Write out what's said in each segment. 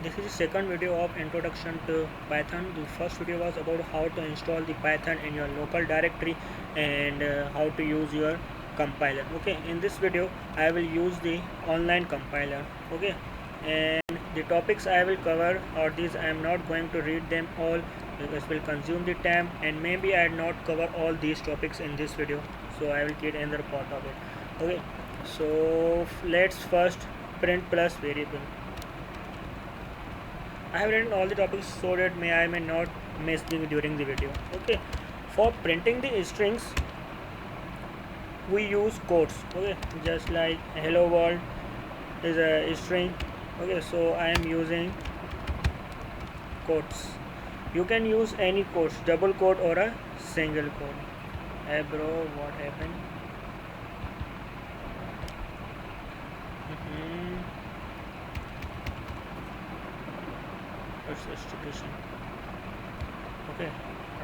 This is the second video of introduction to Python. The first video was about how to install the Python in your local directory and how to use your compiler. Okay, in this video I will use the online compiler. Okay, and the topics I will cover are these. I am not going to read them all because will consume the time, and maybe I will not cover all these topics in this video, so I will create another part of it. Okay, so let's first print plus variable. I have written all the topics so that I may not miss them during the video. Okay, for printing the strings we use quotes. Okay, just like hello world is a string. Okay, so I am using quotes. You can use any quotes, double quote or a single quote. Hey bro, what happened? What's the situation? Okay,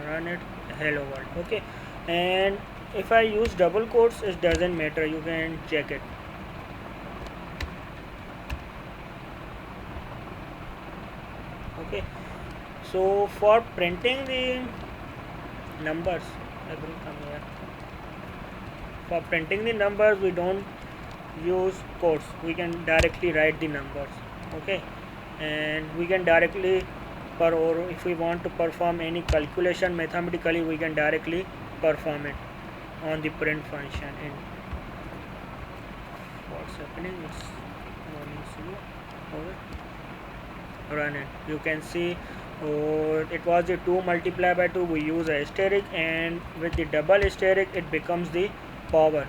run it, hello world. Okay, and if I use double quotes, it doesn't matter, you can check it. Okay, so for printing the numbers, I will come here. For printing the numbers we don't use quotes, we can directly write the numbers. Okay, and we can directly or if we want to perform any calculation mathematically, we can directly perform it on the print function. And what's happening, it's running slow. Okay, run it, you can see it was the 2 multiplied by 2, we use a asterisk, and with the double asterisk it becomes the power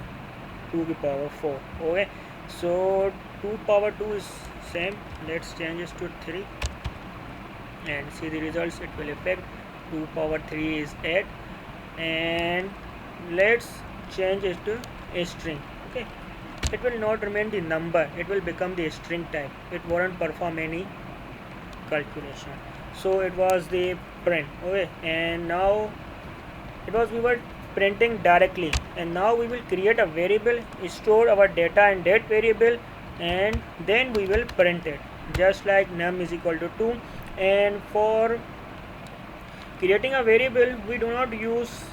2 to the power 4. Okay, so 2 power 2 is same, let's change this to 3 and see the results. It will affect 2 power 3 is 8, and let's change it to a string. Okay, it will not remain the number, it will become the string type, it won't perform any calculation. So it was the print. Okay, and now it was we were printing directly, and now we will create a variable, store our data in that variable, and then we will print it just like num is equal to 2. And for creating a variable we do not use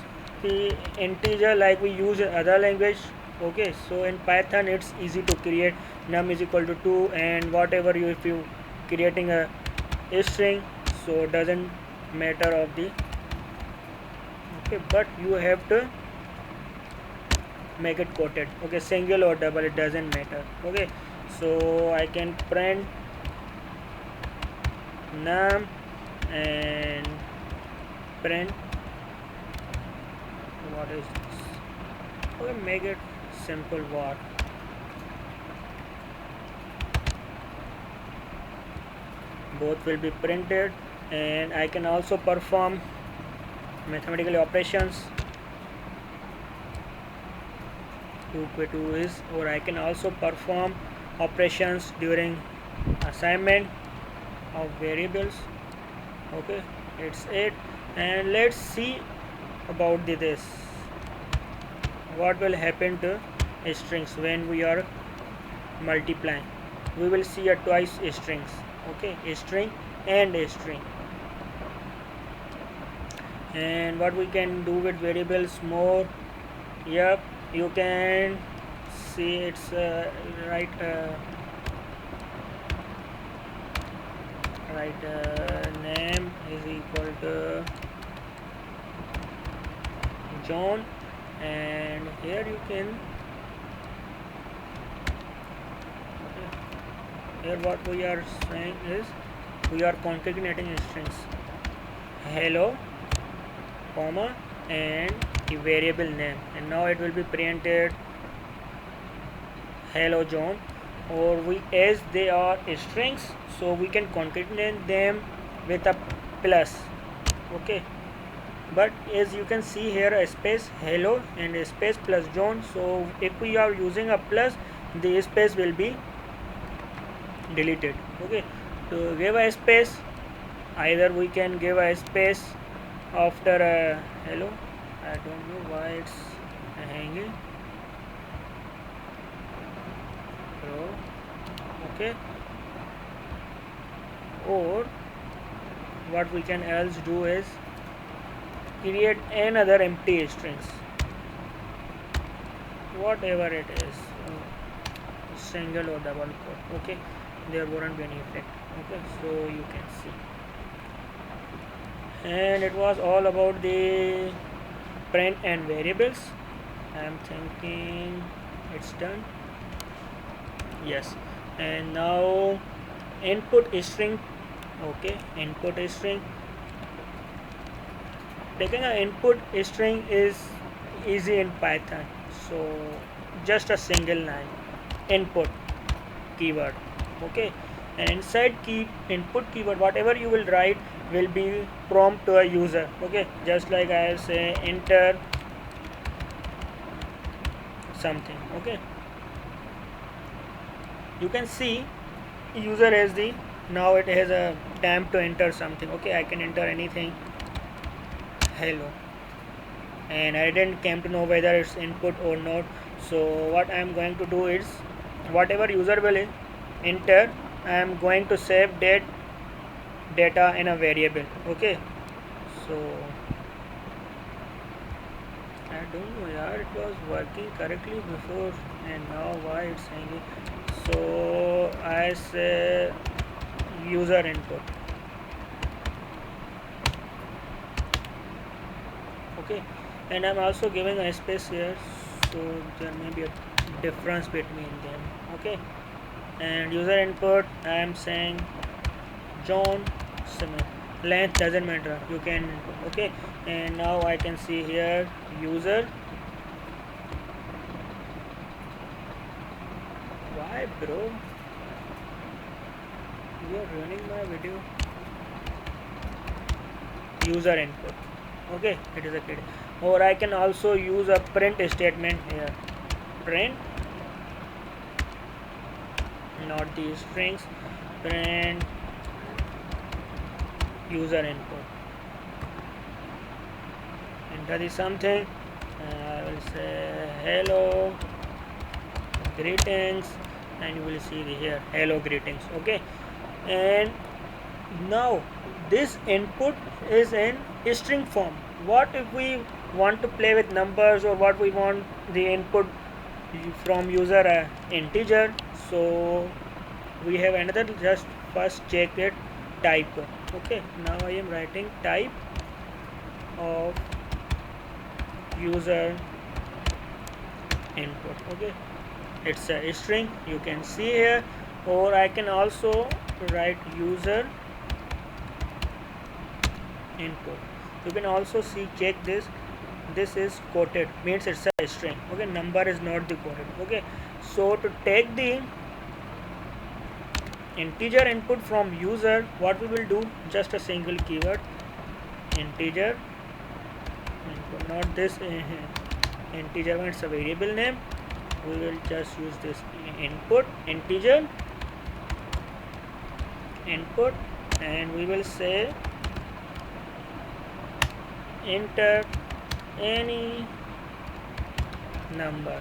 the integer like we use in other language. Okay, so in Python it's easy to create num is equal to 2 and whatever you, if you creating a string, so doesn't matter of the. Okay, but you have to make it quoted. Okay, single or double, it doesn't matter. Okay, so I can print num and print what is this. Okay, make it simple. What both will be printed, and I can also perform mathematical operations. 2 is, or I can also perform operations during assignment of variables. Okay, it's it. And let's see about this, what will happen to strings when we are multiplying. We will see a twice strings. Okay, a string and a string. And what we can do with variables more, yep, you can see it's right name is equal to John, and here you can here what we are saying is we are concatenating strings hello comma and the variable name, and now it will be printed hello John, or we, as they are strings, so we can concatenate them with a plus. Okay, but as you can see here a space hello and a space plus John, so if we are using a plus, the space will be deleted. Okay, to give a space, either we can give a space after a hello, I don't know why it's hanging. Okay, or what we can else do is create another empty strings, whatever it is, single or double quote. Okay, there won't be any effect. Okay, so you can see, and it was all about the print and variables. I am thinking it's done. Yes, and now input string. Okay, input string, taking an input string is easy in Python. So just a single line input keyword. Okay, and inside key input keyword, whatever you will write will be prompt to a user. Okay, just like I say enter something. Okay, you can see user has the, now it has a time to enter something. Okay, I can enter anything, hello, and I didn't came to know whether it's input or not. So what I am going to do is, whatever user will enter, I am going to save data in a variable. Okay, so I don't know, yeah, it was working correctly before, and now why it's saying it. So I say user input. Okay, and I'm also giving a space here, so there may be a difference between them. Okay, and user input I am saying John Smith, length doesn't matter, you can input. Okay, and now I can see here user. Why bro, you are ruining my video. User input. Okay, it is a kid, or I can also use a print statement here, print, not these strings, print user input, enter the something, I will say hello greetings, and you will see the here hello greetings. Okay, and now this input is in string form. What if we want to play with numbers, or what we want the input from user integer? So we have another, just first check it type. Okay, now I am writing type of user input. Okay, it's a string, you can see here, or I can also write user input. You can also see, check this, this is quoted, means it's a string. Okay, number is not the quoted. Okay, so to take the integer input from user, what we will do, just a single keyword integer input, not this integer one, it's a variable name. We will just use this input integer input, and we will say enter any number.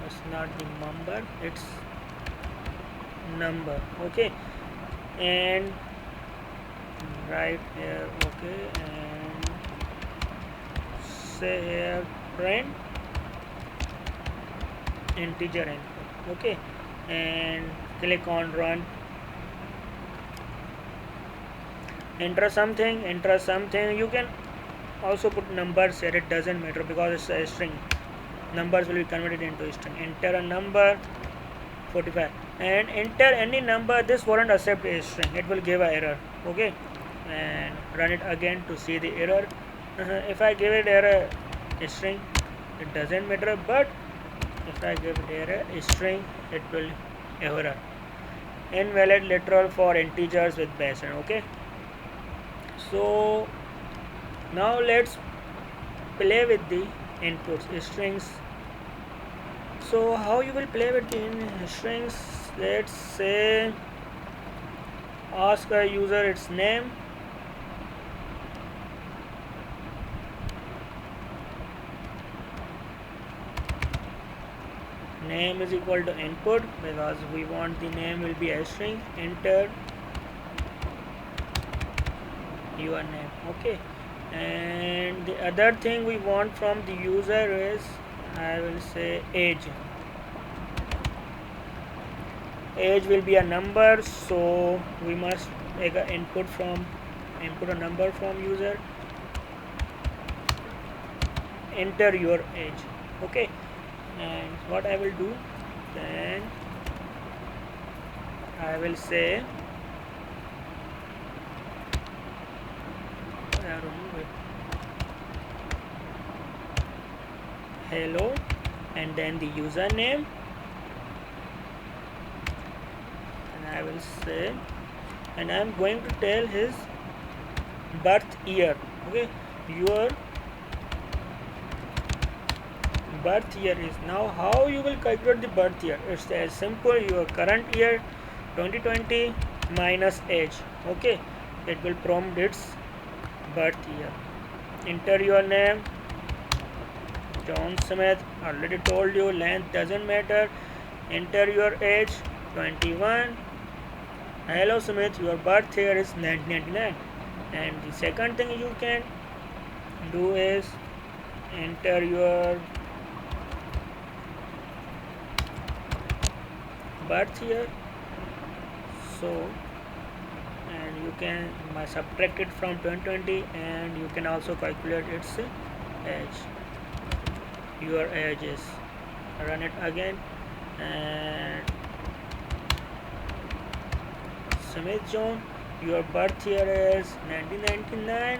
It's not the number, it's number. Okay, and right here. Okay, and say here print integer input. Okay, and click on run. Enter something, enter something. You can also put numbers here, it doesn't matter because it's a string. Numbers will be converted into a string. Enter a number 45 and enter any number. This won't accept a string, it will give an error. Okay, and run it again to see the error. If I give it error a string, it doesn't matter, but if I give it error a string, it will error invalid literal for integers with base. Okay, so now let's play with the inputs strings. So how you will play with the strings? Let's say ask a user its name, name is equal to input because we want the name will be a string. Enter your name. Okay, and the other thing we want from the user is, I will say, age. Age will be a number, so we must take a input a number from user. Enter your age. Okay, and what I will do then, I will say hello, and then the username, and I will say, and I am going to tell his birth year. Okay, your birth year is, now how you will calculate the birth year? It's as simple, your current year 2020 minus age. Okay, it will prompt its birth year. Enter your name, John Smith. Already told you, length doesn't matter. Enter your age, 21. Hello Smith, your birth year is 1999. And the second thing you can do is enter your birth year. So, and you can subtract it from 2020, and you can also calculate its age. Your age is, run it again, and Smith John, your birth year is 1999.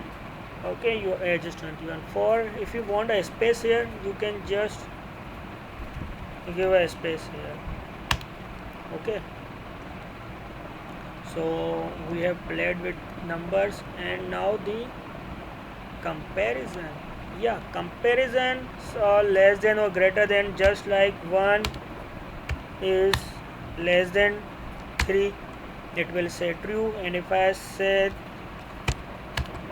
Okay, your age is 21. For if you want a space here, you can just give a space here. Okay, so we have played with numbers, and now the comparison. Yeah, comparison, less than or greater than, just like 1 is less than 3, it will say true, and if I say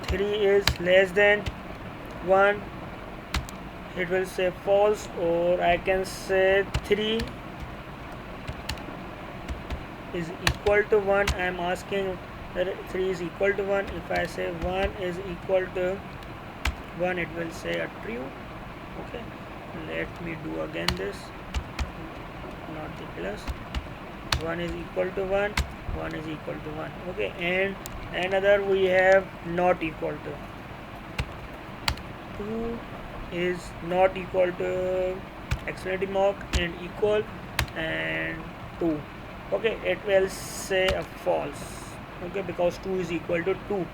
3 is less than 1, it will say false. Or I can say 3 is equal to 1. I am asking that 3 is equal to 1. If I say 1 is equal to 1, it will say a true. Okay, let me do again this, not the plus. 1 is equal to 1, 1 is equal to 1. Okay, and another we have not equal to. 2 is not equal to exclamation mark and equal, and 2. Okay, it will say a false. Okay, because 2 is equal to 2.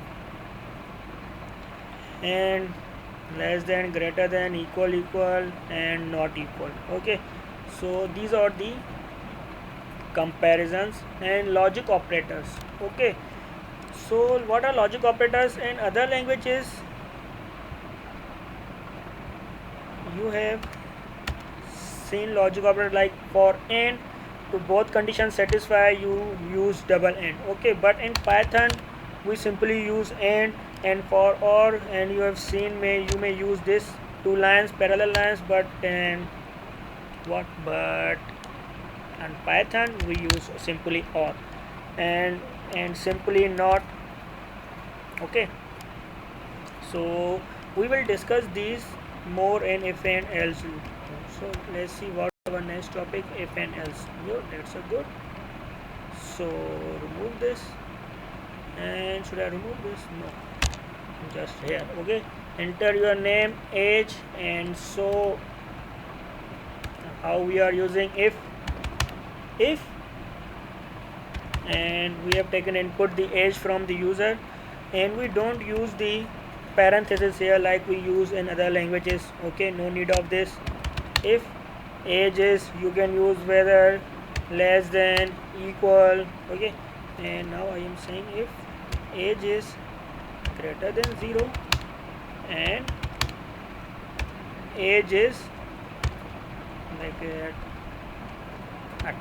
And less than, greater than, equal, and not equal. Okay, so these are the comparisons and logic operators. Okay, so what are logic operators in other languages? You have seen logic operator like for and, to both conditions satisfy, you use double and. Okay, but in Python we simply use and for or, and you have seen you may use this 2 lines, parallel lines, but in Python we use simply or and simply not. Okay, so we will discuss these more in if and else. So let's see what our next topic, if and else. Good, that's a good. So remove this, and should I remove this? No, just here. Okay, enter your name, age, and so how we are using if, and we have taken input the age from the user, and we don't use the parenthesis here like we use in other languages. Okay, no need of this. If age is, you can use whether, less than, equal. Okay, and now I am saying if age is greater than 0 and age is like a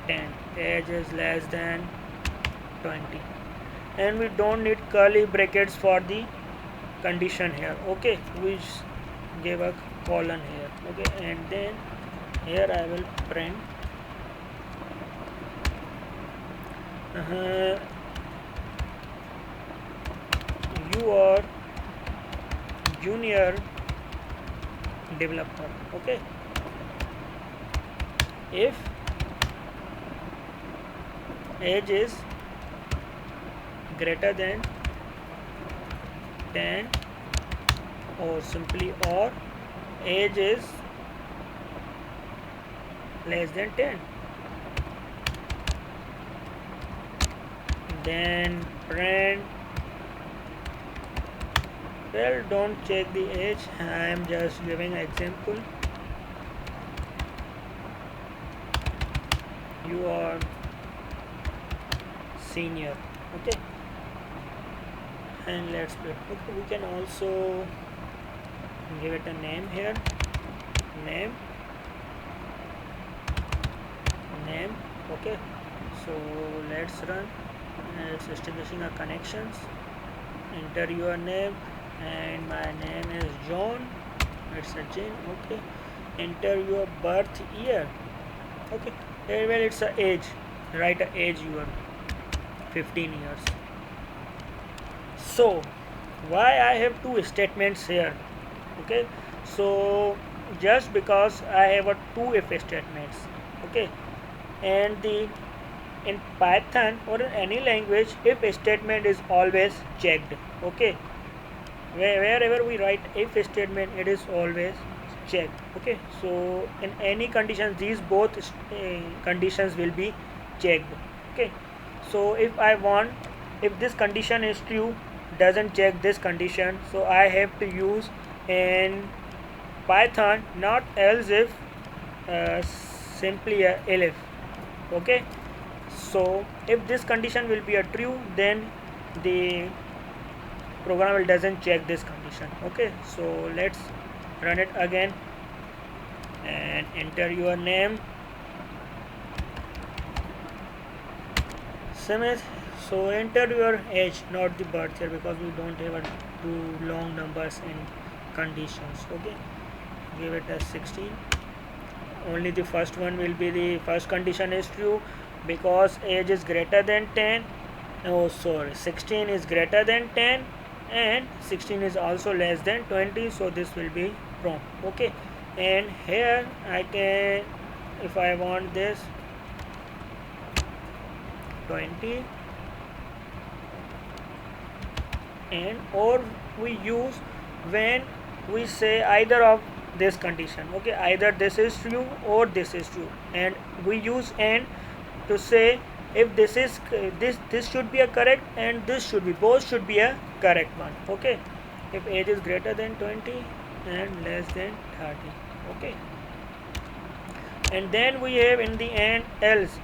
10, age is less than 20, and we don't need curly brackets for the condition here. Okay, we give a colon here. Okay, and then here I will print you are junior developer. Okay, if age is greater than 10 or simply or age is less than 10, then print. Well, don't check the age, I am just giving an example. You are senior. Okay, and let's put, okay, we can also give it a name here. Name. Okay, so let's run. It's establishing a connections. Enter your name, and my name is John. It's a Jane. Okay, enter your birth year. Okay, well, it's a age. Write a age. You are 15 years. So why I have two statements here? Okay, so just because I have a two if statements. Okay, and the in Python or in any language, if statement is always checked. Okay, wherever we write if statement, it is always checked. Okay, so in any conditions, these both conditions will be checked. Okay, so if this condition is true, doesn't check this condition, so I have to use in Python not else if, simply a elif. Okay, so if this condition will be a true, then the program will doesn't check this condition. Okay, so let's run it again and enter your name, Smith. So enter your age, not the birth year, because we don't have two long numbers in conditions. Okay, give it as 16. Only the first one will be the first condition is true, because age is greater than 10. Oh sorry, 16 is greater than 10 and 16 is also less than 20, so this will be wrong. Okay, and here I can, if I want this 20, and or we use when we say either of this condition. Okay, either this is true or this is true, and we use and to say if this is this should be a correct and this should be, both should be a correct one. Okay, if age is greater than 20 and less than 30. Okay, and then we have in the end else.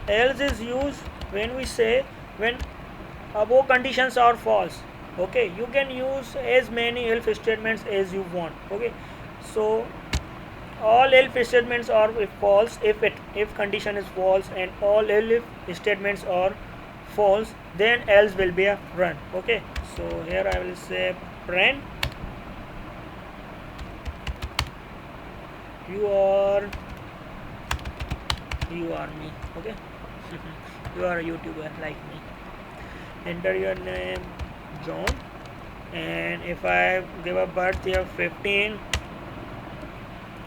Else is used when we say when above conditions are false. Okay, you can use as many else statements as you want. Okay, so all else statements are false if condition is false, and all else statements are false, then else will be a run. Okay, so here I will say print you are me. Okay, you are a YouTuber like me. Enter your name John, and if I give a birth year 15,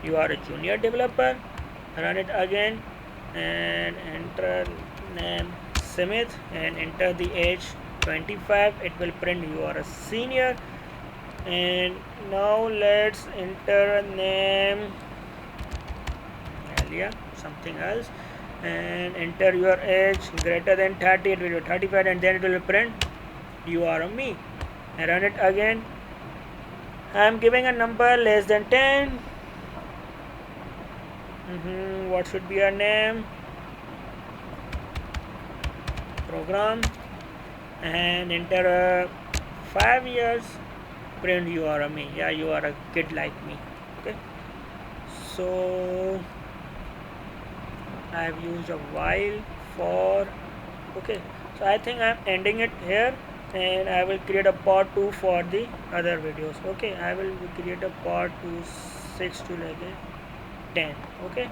you are a junior developer. Run it again and enter name Smith and enter the age 25. It will print you are a senior. And now let's enter name Alia, something else, and enter your age greater than 30. It will be 35, and then it will print you are a me. And run it again. I am giving a number less than 10. What should be our name? Program, and enter 5 years. Print you are a me. Yeah, you are a kid like me. Okay, so I have used a while for. Okay, so I think I am ending it here, and I will create a part 2 for the other videos. Okay, I will create a part 2 6 to like 10. Okay.